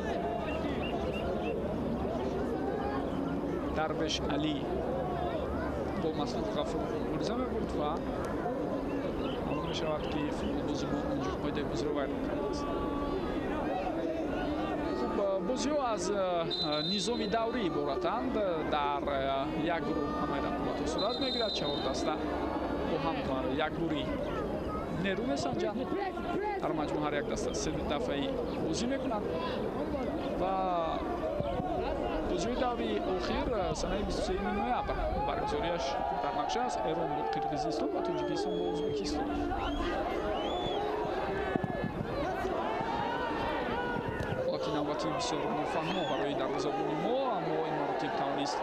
Дарвеш Али Масрур Ғафур мубориза мебурд ва маълум мешавад ки футболбози мо инҷо қоидаи бозиро вайрон кардааст. бозиҳо аз низоми даврӣ иборатанд. Дар як гурӯҳ ҳамаи рақобатҳо сурат мегирад. Чаҳор даста бо ҳам як гурӯҳи нерӯ месанҷанд. дар маҷмӯъ ҳар як даста се дафъаи бозӣ мекунанд ва бозиҳои даври охир санаи 23 ноябр баргузорияш дар нақша аст. Эрон бо Қирғизистон ва Тоҷикистон бо Ӯзбекистон. навбати бисёр муфаҳмо барои дарвозабони мо, аммо ин маротиб тавонист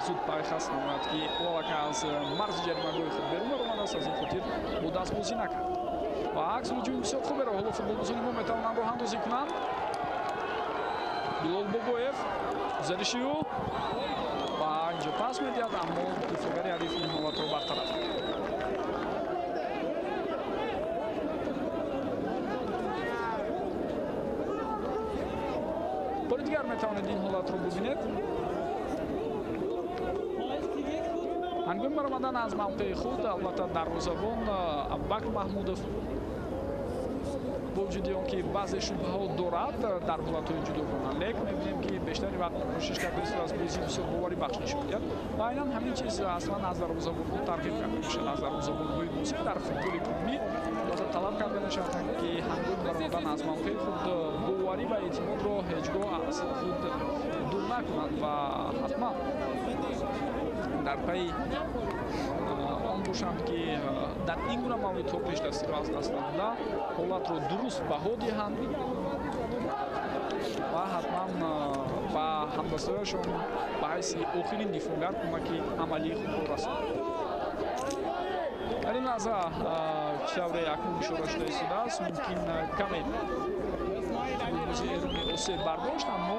зуд пайхаст намояд ки Лалака аз марзи ҷаримагоҳи худ берун баромадааст. аз ин хотир бо дастбозӣ накард ва акс ҳуҷуми бисёр хуберо ҳоло футболбозони мо метавонанд роҳандозӣ кунанд. Билол Бобоев гузариши ӯ ва инҷо пас медиҳад, аммо дифоъгари ҳариф ин ҳолатро бартараф кард. бори дигар метавонед ин ҳолатро бубинед. ҳангоми баромадан аз мавқеи худ албатта дарвозабон Абубакр Маҳмудов бо вуҷуди он ки баъзе шубҳаҳо дорад дар ҳолатҳои ҷудогона, лек мебинем ки бештари вақт кӯшиш кардааст аз бозӣ бисёр боварибахш нишон диҳад ва айнан ҳамин чиз аслан аз дарвозабонҳо тарғиб карда мешавад. аз дарвозабонҳои бозӣ дар футболи умумӣ талаб карда мешавад ки ҳангоми баромадан аз мавқеи худ боварӣ ва эътимодро ҳеҷ гоҳ аз худ дур накунанд ва ҳатман дар пайи он бошанд ки дар ин гуна мавридҳо пешдастиро аз даст намуда ҳолатро дуруст баҳо диҳанд ва ҳатман ба ҳамдастояшон ба ҳайси охирин дифоъгар кӯмаки амалии худро расонанд. дар ин лаҳза тавре акнун ишора шуда истодааст. мумкин каме футболбози эрони осеб бардошт, аммо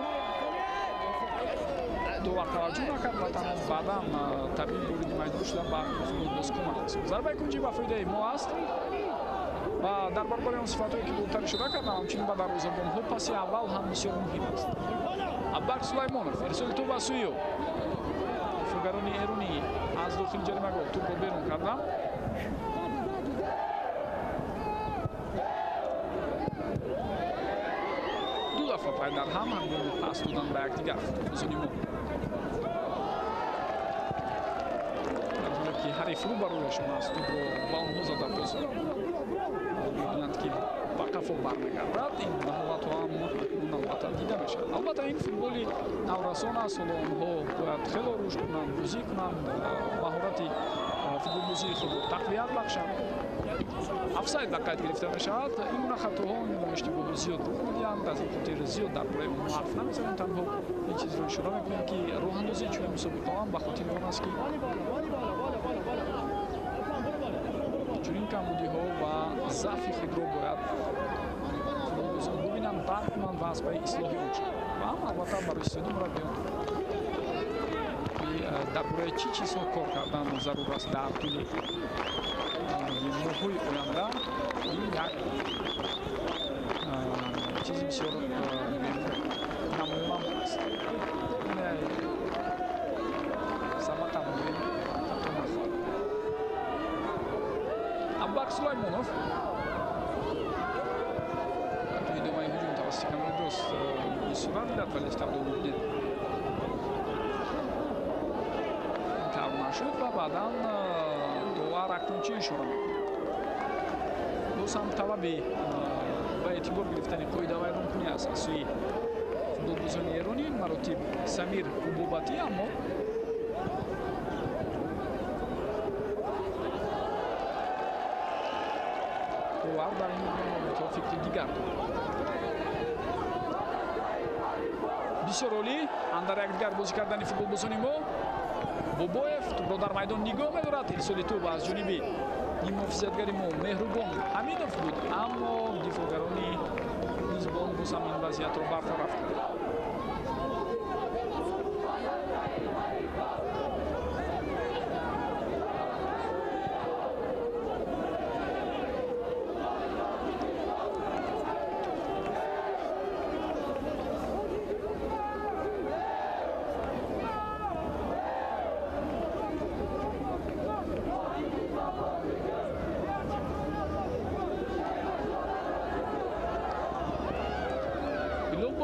довар таваҷҷӯҳ накард ва танҳо баъдан табиби бориди майдон шуда ба футболбоз кӯмак расонд. зарбаи кунҷӣ ба фоидаи мо аст ва дар баробари он сифатҳое ки гуфтани шуда кардам, ҳамчунин ба дарвозабонҳо паси аввал ҳам бисёр муҳим аст. Абубакр Сулаймонов ирсоли тӯб ба сӯи ӯ. дифоъгарони эронӣ аз дохили ҷаримагоҳ тӯбро берун карданд. ду дафъа пай дар ҳам ҳангоми пас додан ба якдигар футболбозони мо. дар ҳоле ки ҳариф рӯбарӯяшон аст тӯбро ба онҳо зада боз мебинанд ки ба қафо бармегардад. ин ҳолатҳо ҳам албатта дида мешавад. албатта ин футболи наврасон аст. ҳоло онҳо бояд хело рушд кунанд, бозӣ кунанд, маҳорати футболбозии худро тақвият бахшанд. офсайд ба қайд гирифта мешавад. ин гуна хатоҳо иштибоҳҳо зиёд рух медиҳанд. аз ин хотир зиёд дар бораи онҳо ҳарф намезанем. танҳо ин чизро ишора мекунем ки роҳандозии чунин мусобиқаҳо ба хотири он аст ки чунин камбудиҳо ва заъфи худро бояд футболбозон бубинанд, дарк кунанд ва аз пайи ислоҳи он шаванд. ва ҳам албатта барои истифодаи мураббиён дар бораи чӣ чизҳо кор кардан зарур аст дар тӯли моҳҳои оянда. ин як чизи бисёр намоён аст. сабақам хато нахоҳад. Абубакр Сулаймонов дар идомаи ҳуҷум тавассути камеродост сурат дидад, вале ставда бубинед тавр нашуд ва баъдан довар акнун чӣ ишора мекунад? боз ҳам талаби ба эътибор гирифтани қоидавайронкунӣ аст аз сӯи футболбозони эронӣ маротиб Самир Ҳубобатӣ, аммо довар дар ин мавридҳо фикри дигар дорад. бисёр олӣ андар якдигар бозӣ кардани футболбозони мо. Бобоев тӯбро дар майдон нигоҳ медорад. ирсоли тӯб аз ҷониби нимуҳофизатгари мо Меҳрубон Ҳамидов буд, аммо дифоъгарони мизбон боз ҳам ин вазъиятро бартараф кард.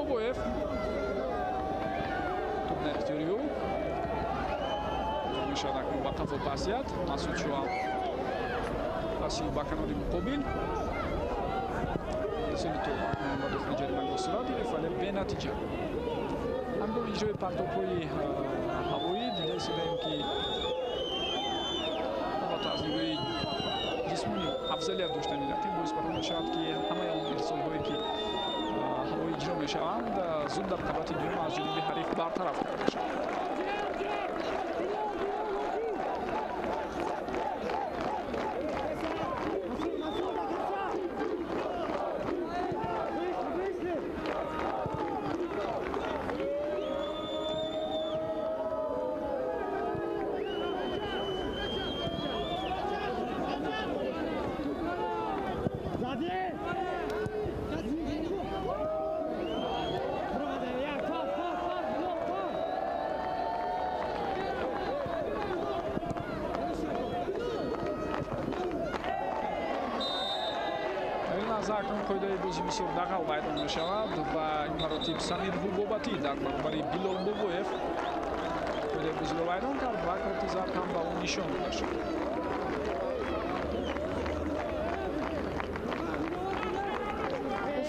Бобоев. Топ на ихтиёриё. Мешавад акнун ба қафо пасият. Масуд Шуам. Паси ба канори муқобил. Рисоли топ акнун ба дохили ҷаримаи сурат гирифт, вале бенатиҷа. ҳангоми иҷрои партопҳои ҳавоӣ дида истодаем ки албатта аз нигоҳи ҷисмонӣ афзалият доштани рақиб боис барои мешавад ки ҳамаи он ирсолҳое ки ҳавоӣ иҷро мешаванд зуд дар қабати дуюм аз ҷониби ҳариф бартараф карда шавад. Акнун қоидаи бозӣ бисёр дағал вайдон мешавад ва ин маротиб Самир Ҳубобатӣ дар баробари Билол Бобоев қоидаи бозиро вайдон кард ва корти зард ҳам ба он нишон дода шуд.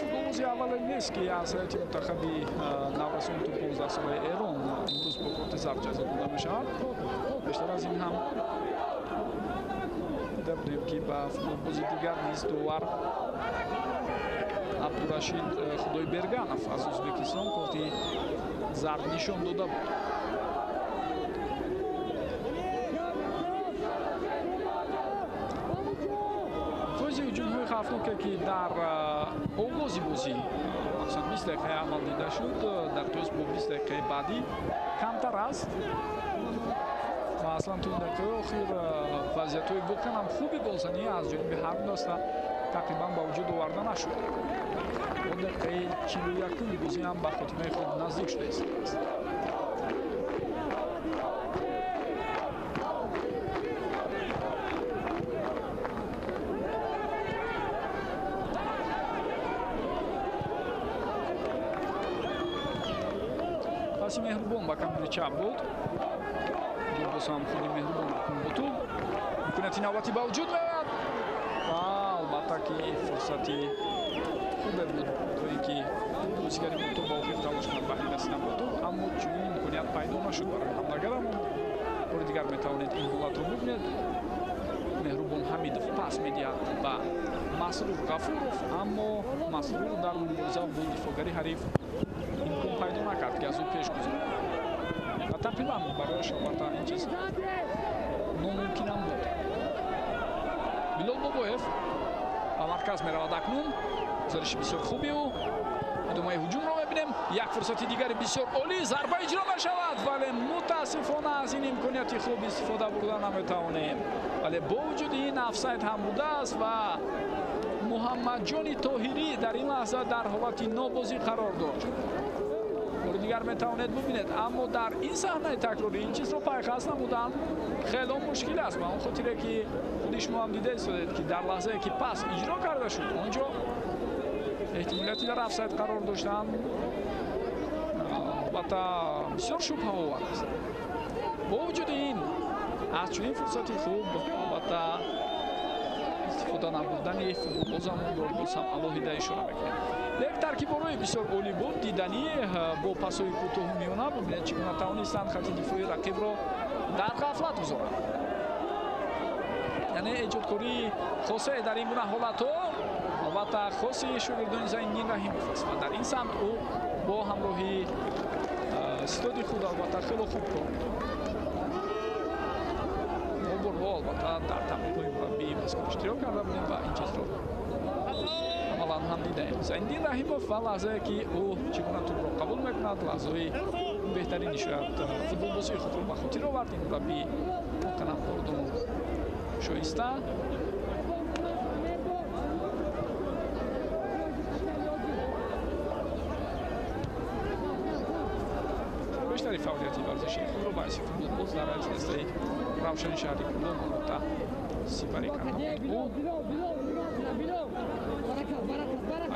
Футболбози аввале нест ки аз ҳайати мунтахаби наврасон то 15 солаи Эрон имрӯз бо корти зард ҷазо дода мешавад. Бештар аз ин ҳам дида будем ки ба футболбози дигар низ довар Абдурашид Худойберганов аз Ӯзбекистон корти зард нишон дода буд. фоизи ҳуҷумҳои хавфноке ки дар оғози бозӣ махсусан 20 дақиқаи аввал дида шуд, дар қиёс бо 20 дақиқаи баъдӣ камтар аст. ва аслан то ин дақиқаи охир вазъиятҳои воқеан ҳам хуби голзанӣ аз ҷониби ҳар даста тақрибан ба вуҷуд оварда нашуд. бо дақиқаи 41-уми бозӣ ҳам ба хотимаи худ наздик шуда истодааст. паси Меҳрубон ба камери чап буд. боз ҳам худи Меҳрубон бо тӯб имконияти навбатӣ ба вуҷуд меояд. албатта ки фурсати хубе буд то ин ки бозигари то ба охир талош кунад баҳри расидан ба тӯб, аммо чунин имконият пайдо нашуд барои ҳамлагарам. бори дигар метавонед ин ҳолатро бубинед. Меҳрубон Ҳамидов пас медиҳад ба Масрур Ғафуров, аммо Масрур дар мубориза бо дифоъгари ҳариф имкон пайдо накард ки аз ӯ пеш гузарад. ва тақрибан барояш албатта ин чиз номумкинам буд. Билол Бобоев ба марказ меравад акнун. гузариши бисёр хуби ӯ. идомаи ҳуҷумро мебинем. як фурсати дигари бисёр олӣ, зарба иҷро мешавад, вале мутаассифона аз ин имконияти хуб истифода бурда наметавонем. вале бо вуҷуди ин офсайд ҳам будааст ва Муҳаммадҷони Тоҳирӣ дар ин лаҳза дар ҳолати нобозӣ қарор дошт. бори дигар метавонед бубинед, аммо дар ин саҳнаи такрорӣ ин чизро пайхас намудан хело мушкил аст. ба он хотире ки худи шумо ҳам дида истодед ки дар лаҳзае ки пас иҷро карда шуд, онҷо эҳтимолияти дар офсайд қарор доштан албатта бисёр шубҳаовар аст. бо вуҷуди ин аз чунин фурсати хуб албатта истифода набурдани футболбозамон боз ҳам алоҳида ишора мекунем. як таркибҳои бисёр олӣ буд, диданӣ бо пасҳои кӯтоҳу миёна бубинед чӣ гуна тавонистанд хатти дифоъи рақибро дар ғафлат гузоранд. яъне эҷодкории хосе дар ин гуна ҳолатҳо албатта хоси шогирдони Зайниддин Раҳимов аст ва дар ин самт ӯ бо ҳамроҳи истоди худ албатта хело хуб кор мекунад. мо борҳо албатта дар тамринҳои мураббии мазкур иштирок карда будем ва ин чизро амалан ҳам дидаем. Зайниддин Раҳимов ва лаҳзае ки ӯ чӣ гуна тӯбро қабул мекунад, лаҳзаҳои беҳтарини шояд футболбозии худро ба хотир овард ин мураббии воқеан ордому шоиста. бештари фаъолияти варзишии худро баъси футболбоз дар ҳастаи равшани шаҳри Пулло монда сипарӣ карда буд.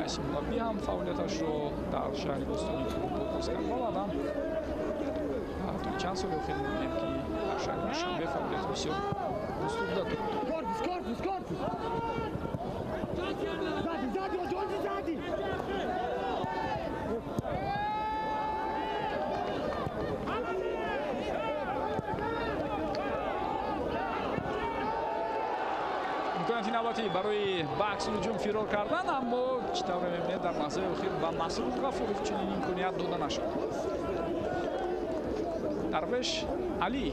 раиси мураббӣ ҳам фаъолияташро дар шаҳри бостони футбол боз кард ва баъдан тои чанд соли охир мебинем ки дар шаҳри душанбе фаъолияти бисёр густурда дорад. имконияти навбатӣ барои ба аксул ҳуҷум фирор кардан, аммо чӣ тавре мебинед дар лаҳзаи охир ба Масрур Ғафуров чунин имконият дода нашуд. Дарвеш Али,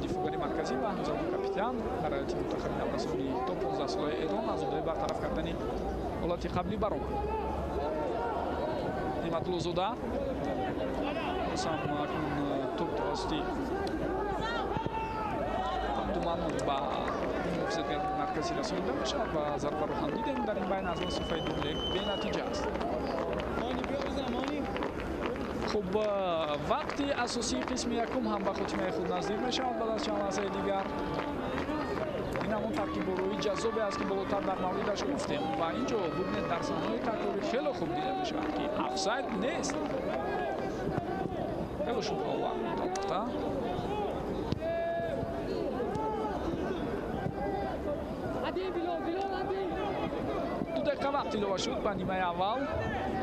дифоъгари марказӣ ва ҳамзаду капитан дар ҳайати мутахари наврасони то 15 солаи Эрон аз уддаи бартараф кардани ҳолати қаблӣ баромад. Неъматуллозода бозам акнун туп тавассути Абдуманон ба муҳофизатгари марказӣ расонида мешавад ва зарбаро ҳам дидем дар ин байн аз Насифаи Дурлек бенатиҷа аст. хуб, вақти асосии қисми якум ҳам ба хотимаи худ наздик мешавад баъд аз чанд лаҳзаи дигар. ин ҳамон таркибборои ҷаззобе аст ки болотар дар мавридаш гуфтем ва ин ҷо бубинед дар санаҳои такрорӣ хеле хуб дида мешавад ки офсайд нест. хеле шубҳаовар албатта. ду дақиқа вақт илова шуд ба нимаи аввал.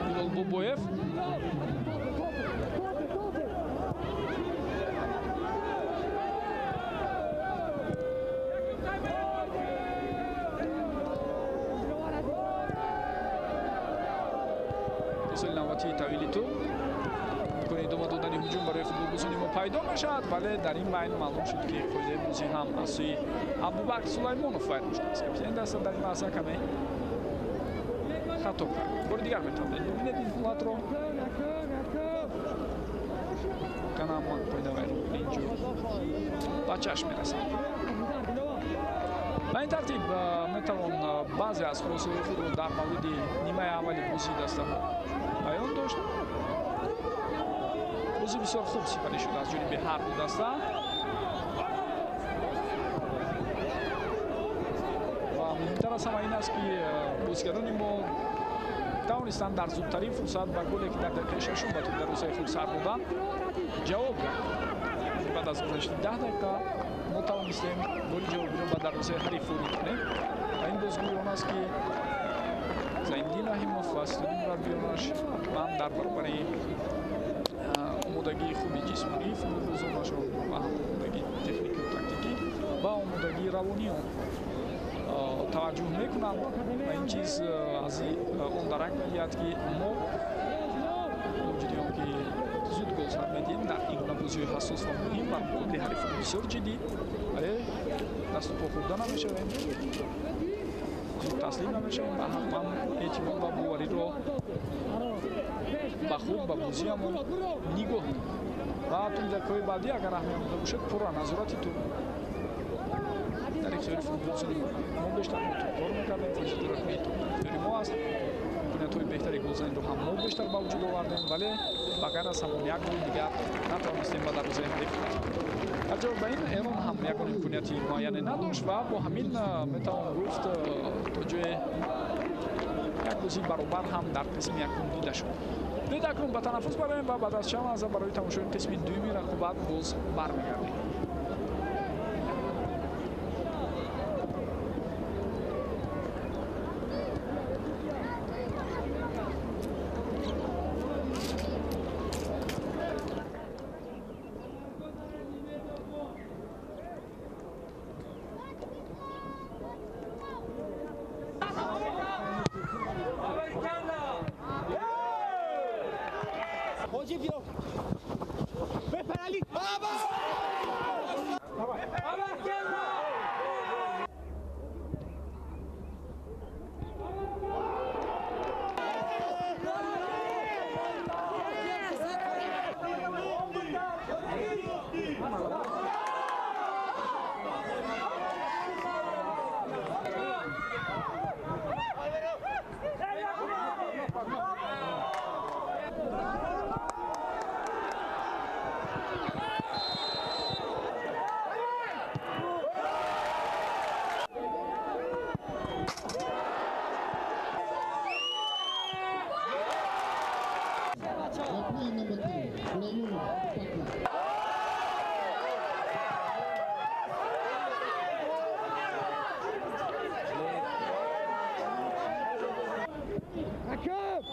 Билол Бобоев соли навбатии тавили ту имкони идома додани ҳуҷум барои футболбозони мо пайдо мешавад, вале дар ин байн маълум шуд ки қоидаи бозӣ ҳам аз сӯи Абубакр Сулаймонов вайрон шудааст. Капитани даста дар ин лаҳза каме хато кард. бори дигар метавонед бибинед ин ҳолатро. канамон қоида вайрон инҷо ба чашм мерасад. ба ин тартиб метавон баъзе аз хулосаҳои худро дар мавриди нимаи аввали бозии дастаҳо баён дошт. бозӣ бисёр хуб сипарӣ шуда аз ҷониби ҳар ду даста ва муҳимтар аз ҳама ин аст ки бозигарони мо тавонистанд дар зудтарин фурсат ба голе ки дар дақиқаи шашум ба то'пдароъзаи худ сар доданд ҷавоб дад. баъд аз гузашти 10 дақиқа мо тавонистем голи ҷавобиро ба дарвозаи ҳариф ворид кунем ва ин бозгӯи он аст ки Зайниддин Раҳимов ва студии мураббиёнаш ҳатман дар баробари омодагии хуби ҷисмонии футболбозонашон ва ҳам омодагии техникию тактикӣ ва омодагии равонӣ таваҷҷӯҳ мекунанд ва ин чиз аз он дарак мегӯяд ки мо вуҷуди он ки зуд гол сар медиҳем дар ин гуна бозиҳои ҳассос ва муҳим ва муқобили ҳарифон бисёр ҷиддӣ, вале дасту по хӯрда намешавем, зуд таслим намешавем ва ҳатман эътимод ва бовариро ба худ ба бозиамон нигоҳ ва то дақиқаҳои баъдӣ агар аҳамият дода бошад пурра назорати туп дар ихтиёри футболчиёни мо бештар мо тӯбкор мекардем. Фозилур Рахмӣ туп дар ихтиёри мо аст. имкониятҳои беҳтари голзаниро ҳам мо бештар ба вуҷуд овардем, вале ба ғайр аз ҳамон як голи дигар натавонистем ба дарвозаи ҳариф кунем. дар ҷавоб ба ин Эрон ҳам ягон имконияти муайяне надошт ва бо ҳамин метавон гуфт то ҷое як бозии баробар ҳам дар қисми якум дида шуд. биёед акнун ба танаффус бароем ва баъд аз чанд лаҳза барои тамошои қисми дуюми рақобат боз бармегардем. Hoje, Bio. Prepara ali. Vamos! Hakem!